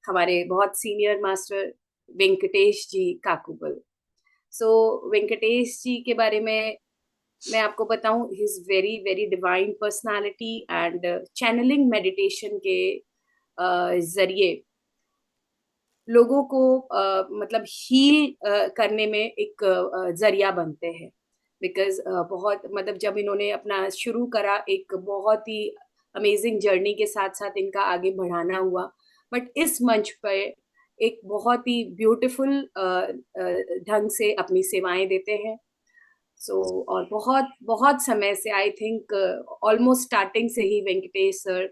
हमारे बहुत senior master Venkatesh ji Kakubal. So Venkatesh ji के बारे में मैं आपको बताऊं, he is very very divine personality and channelling meditation के जरिए लोगों को मतलब हील करने में एक जरिया बनते हैं। बिकॉज बहुत मतलब जब इन्होंने अपना शुरू करा, एक बहुत ही अमेजिंग जर्नी के साथ साथ इनका आगे बढ़ाना हुआ। बट इस मंच पर एक बहुत ही ब्यूटीफुल ढंग से अपनी सेवाएं देते हैं। और बहुत बहुत समय से, आई थिंक ऑलमोस्ट स्टार्टिंग से ही वेंकटेश सर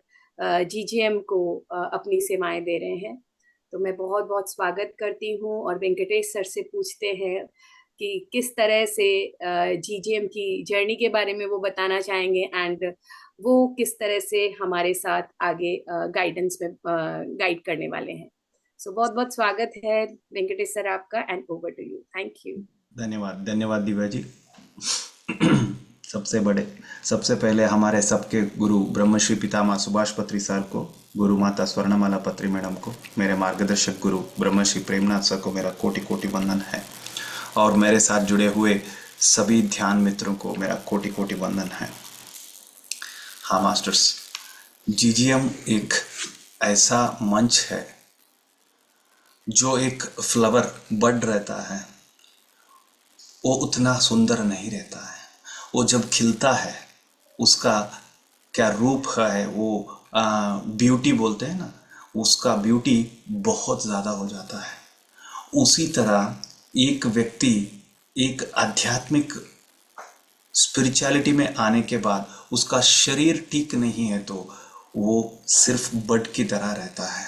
जीजीएम को अपनी सेवाएं दे रहे हैं। तो मैं बहुत बहुत स्वागत करती हूँ और वेंकटेश सर से पूछते हैं कि किस तरह से जीजीएम की जर्नी के बारे में वो बताना चाहेंगे, एंड वो किस तरह से हमारे साथ आगे गाइडेंस में गाइड करने वाले हैं। सो बहुत बहुत स्वागत है वेंकटेश सर आपका, and over to you. Thank you. धन्यवाद धन्यवाद दिव्या जी। सबसे बड़े सबसे पहले हमारे सबके गुरु ब्रह्मश्री पितामह सुभाष पत्री सर को, गुरु माता स्वर्णमाला पत्री मैडम को, मेरे मार्गदर्शक गुरु ब्रह्मश्री प्रेमनाथ सर को मेरा कोटि कोटि वंदन है। और मेरे साथ जुड़े हुए सभी ध्यान मित्रों को मेरा कोटि कोटि वंदन है। हाँ मास्टर्स, जीजीएम एक ऐसा मंच है जो एक फ्लावर बड रहता है, वो उतना सुंदर नहीं रहता है। वो जब खिलता है उसका क्या रूप है, वो ब्यूटी बोलते हैं ना, उसका ब्यूटी बहुत ज़्यादा हो जाता है। उसी तरह एक व्यक्ति एक आध्यात्मिक स्पिरिचुअलिटी में आने के बाद उसका शरीर ठीक नहीं है तो वो सिर्फ बड की तरह रहता है।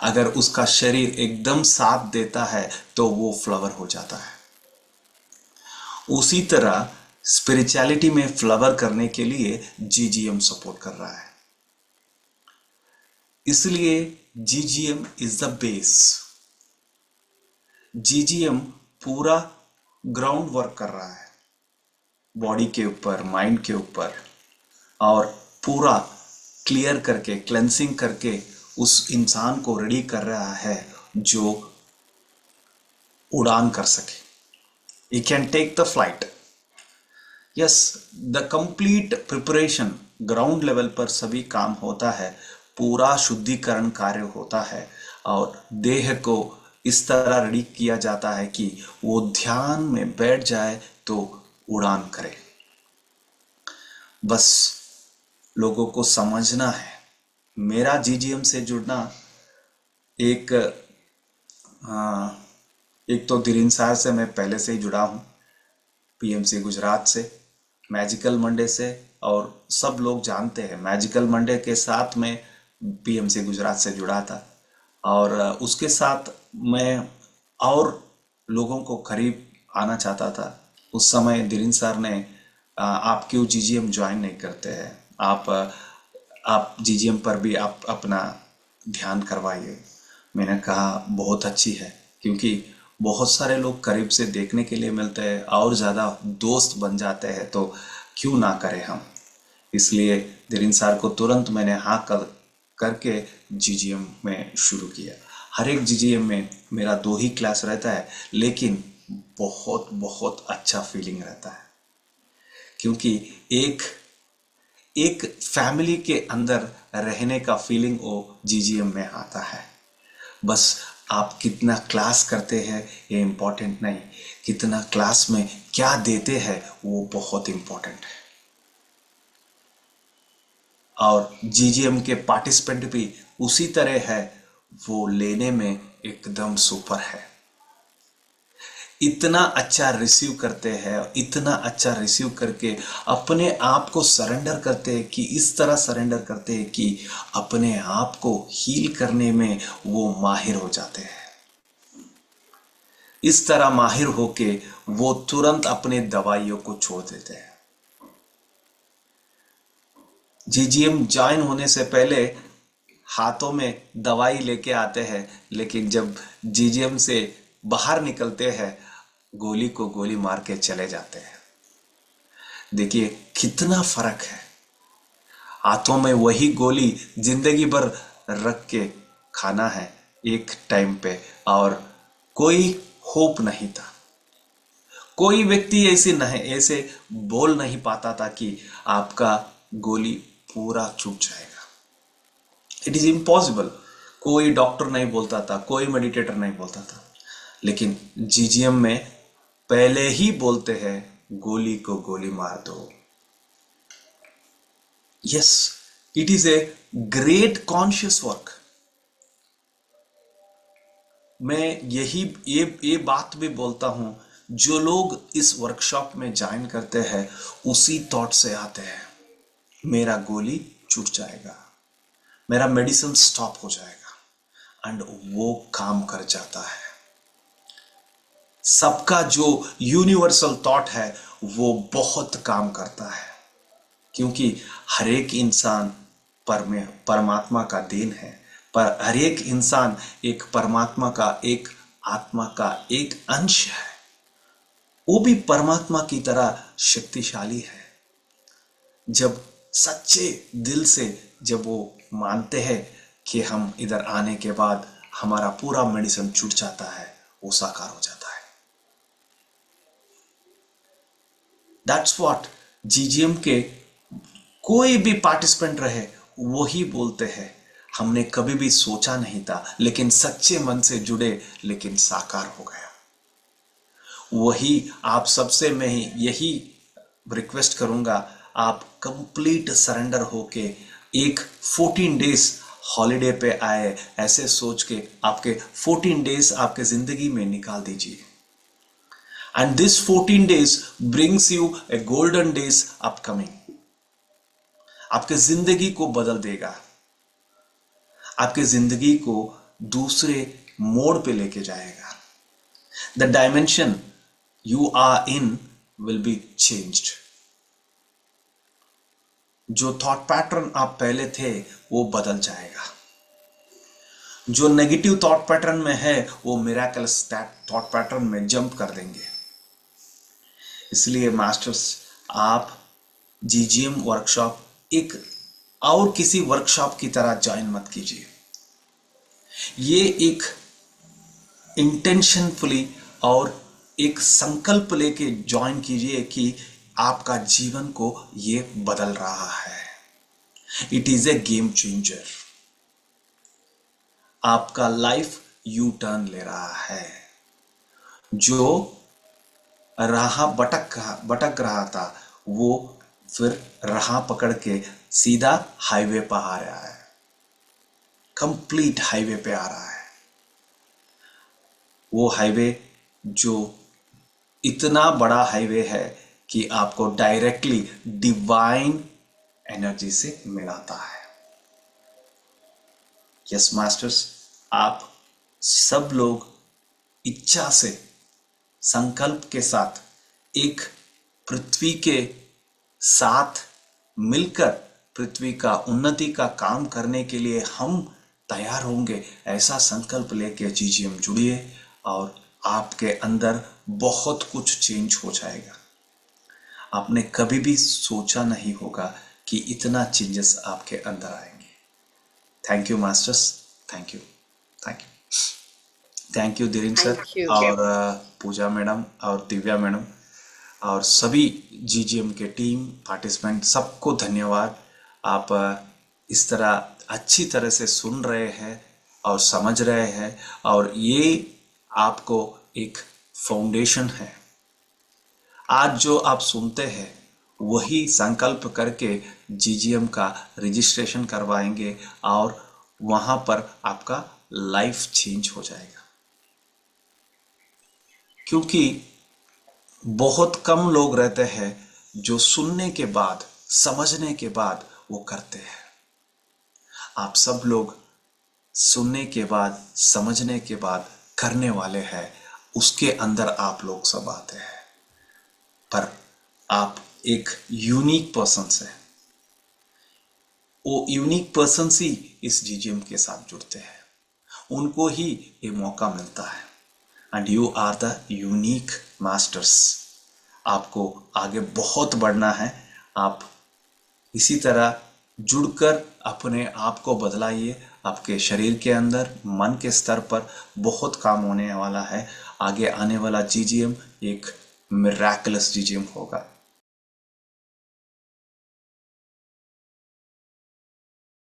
अगर उसका शरीर एकदम साथ देता है तो वो फ्लावर हो जाता है। उसी तरह स्पिरिचुअलिटी में फ्लावर करने के लिए जीजीएम सपोर्ट कर रहा है। इसलिए GGM is the base. GGM पूरा ग्राउंड वर्क कर रहा है, बॉडी के ऊपर, माइंड के ऊपर, और पूरा क्लियर करके, क्लेंसिंग करके उस इंसान को रेडी कर रहा है जो उड़ान कर सके। He can take the flight. Yes, the complete preparation ground level पर सभी काम होता है, पूरा शुद्धिकरण कार्य होता है और देह को इस तरह रेडी किया जाता है कि वो ध्यान में बैठ जाए तो उड़ान करे। बस लोगों को समझना है। मेरा जीजीएम से जुड़ना एक एक तो धीरेन्द्र से मैं पहले से ही जुड़ा हूँ, पीएमसी गुजरात से, मैजिकल मंडे से, और सब लोग जानते हैं मैजिकल मंडे के साथ मैं पीएमसी गुजरात से जुड़ा था। और उसके साथ मैं और लोगों को करीब आना चाहता था। उस समय धीरेन्द्र सर ने आप क्यों जीजीएम ज्वाइन नहीं करते हैं, आप जीजीएम पर भी आप अपना ध्यान करवाइए। मैंने कहा बहुत अच्छी है, क्योंकि बहुत सारे लोग करीब से देखने के लिए मिलते हैं और ज़्यादा दोस्त बन जाते हैं, तो क्यों ना करें हम। इसलिए धीरेन्द्र सर को तुरंत मैंने हाँ करके जीजीएम में शुरू किया। हर एक जीजीएम में मेरा 2 ही क्लास रहता है, लेकिन बहुत बहुत अच्छा फीलिंग रहता है, क्योंकि एक एक फैमिली के अंदर रहने का फीलिंग वो जीजीएम में आता है। बस आप कितना क्लास करते हैं ये इम्पोर्टेंट नहीं, कितना क्लास में क्या देते हैं वो बहुत इम्पोर्टेंट है। और जीजीएम के पार्टिसिपेंट भी उसी तरह है, वो लेने में एकदम सुपर है। इतना अच्छा रिसीव करते हैं, इतना अच्छा रिसीव करके अपने आप को सरेंडर करते हैं कि इस तरह सरेंडर करते हैं कि अपने आप को हील करने में वो माहिर हो जाते हैं। इस तरह माहिर होके वो तुरंत अपने दवाइयों को छोड़ देते हैं। जीजीएम ज्वाइन होने से पहले हाथों में दवाई लेके आते हैं, लेकिन जब जीजीएम से बाहर निकलते हैं गोली को गोली मार के चले जाते हैं। देखिए कितना फर्क है। हाथों में वही गोली जिंदगी भर रख के खाना है, एक टाइम पे, और कोई होप नहीं था। कोई व्यक्ति ऐसे बोल नहीं पाता था कि आपका गोली पूरा चूक जाएगा। It is impossible. कोई डॉक्टर नहीं बोलता था, कोई मेडिटेटर नहीं बोलता था। लेकिन जीजीएम में पहले ही बोलते हैं, गोली को गोली मार दो। Yes, it is a great conscious work. मैं ये बात भी बोलता हूं, जो लोग इस वर्कशॉप में ज्वाइन करते हैं उसी थॉट से आते हैं, मेरा गोली छूट जाएगा, मेरा मेडिसिन स्टॉप हो जाएगा, एंड वो काम कर जाता है। सबका जो यूनिवर्सल थॉट है वो बहुत काम करता है, क्योंकि हर एक इंसान परमात्मा का देन है। पर हर एक इंसान एक परमात्मा का, एक आत्मा का एक अंश है। वो भी परमात्मा की तरह शक्तिशाली है। जब सच्चे दिल से जब वो मानते हैं कि हम इधर आने के बाद हमारा पूरा मेडिसिन छूट जाता है, वो साकार हो जाता है। दैट्स व्हाट जीजीएम के कोई भी पार्टिसिपेंट रहे वही बोलते हैं, हमने कभी भी सोचा नहीं था, लेकिन सच्चे मन से जुड़े, लेकिन साकार हो गया। वही आप सबसे मैं यही रिक्वेस्ट करूंगा, आप कंप्लीट सरेंडर होके एक 14 डेज हॉलीडे पे आए, ऐसे सोच के आपके 14 डेज आपके जिंदगी में निकाल दीजिए। And this 14 days brings U A golden days upcoming. आपके जिंदगी को बदल देगा, आपके जिंदगी को दूसरे मोड़ पे लेके जाएगा। The dimension you are in will be changed. जो थॉट पैटर्न आप पहले थे वो बदल जाएगा। जो नेगेटिव थॉट पैटर्न में है वो मिराकल्स थॉट पैटर्न में जंप कर देंगे। इसलिए मास्टर्स, आप जीजीएम वर्कशॉप एक और किसी वर्कशॉप की तरह ज्वाइन मत कीजिए। ये एक इंटेंशनफुली और एक संकल्प लेके ज्वाइन कीजिए कि आपका जीवन को ये बदल रहा है। It is a game changer. आपका लाइफ यू टर्न ले रहा है। जो राह भटक रहा था वो फिर राह पकड़ के सीधा हाईवे पर आ रहा है, कंप्लीट हाईवे पे आ रहा है। वो हाईवे जो इतना बड़ा हाईवे है कि आपको डायरेक्टली डिवाइन एनर्जी से मिलाता है। यस मास्टर्स, आप सब लोग इच्छा से, संकल्प के साथ एक पृथ्वी के साथ मिलकर पृथ्वी का उन्नति का काम करने के लिए हम तैयार होंगे, ऐसा संकल्प लेके जीजीएम जुड़िए और आपके अंदर बहुत कुछ चेंज हो जाएगा। आपने कभी भी सोचा नहीं होगा कि इतना चेंजेस आपके अंदर आएंगे। Thank you masters, thank you, thank you, thank you Dhiren sir, thank you. और पूजा मैडम और दिव्या मैडम और सभी जीजीएम के टीम पार्टिसिपेंट, सबको धन्यवाद। आप इस तरह अच्छी तरह से सुन रहे हैं और समझ रहे हैं, और ये आपको एक फाउंडेशन है। आज जो आप सुनते हैं वही संकल्प करके जीजीएम का रजिस्ट्रेशन करवाएंगे और वहां पर आपका लाइफ चेंज हो जाएगा। क्योंकि बहुत कम लोग रहते हैं जो सुनने के बाद, समझने के बाद वो करते हैं। आप सब लोग सुनने के बाद, समझने के बाद करने वाले हैं, उसके अंदर आप लोग सब आते हैं। पर आप एक यूनिक पर्सन से, वो यूनिक पर्सन ही इस जीजीएम के साथ जुड़ते हैं, उनको ही ये मौका मिलता है। And you are the unique masters. आपको आगे बहुत बढ़ना है। आप इसी तरह जुड़कर अपने आप को बदलाइए। आपके शरीर के अंदर, मन के स्तर पर बहुत काम होने वाला है। आगे आने वाला जीजीएम एक मिराकलस जीजीएम होगा।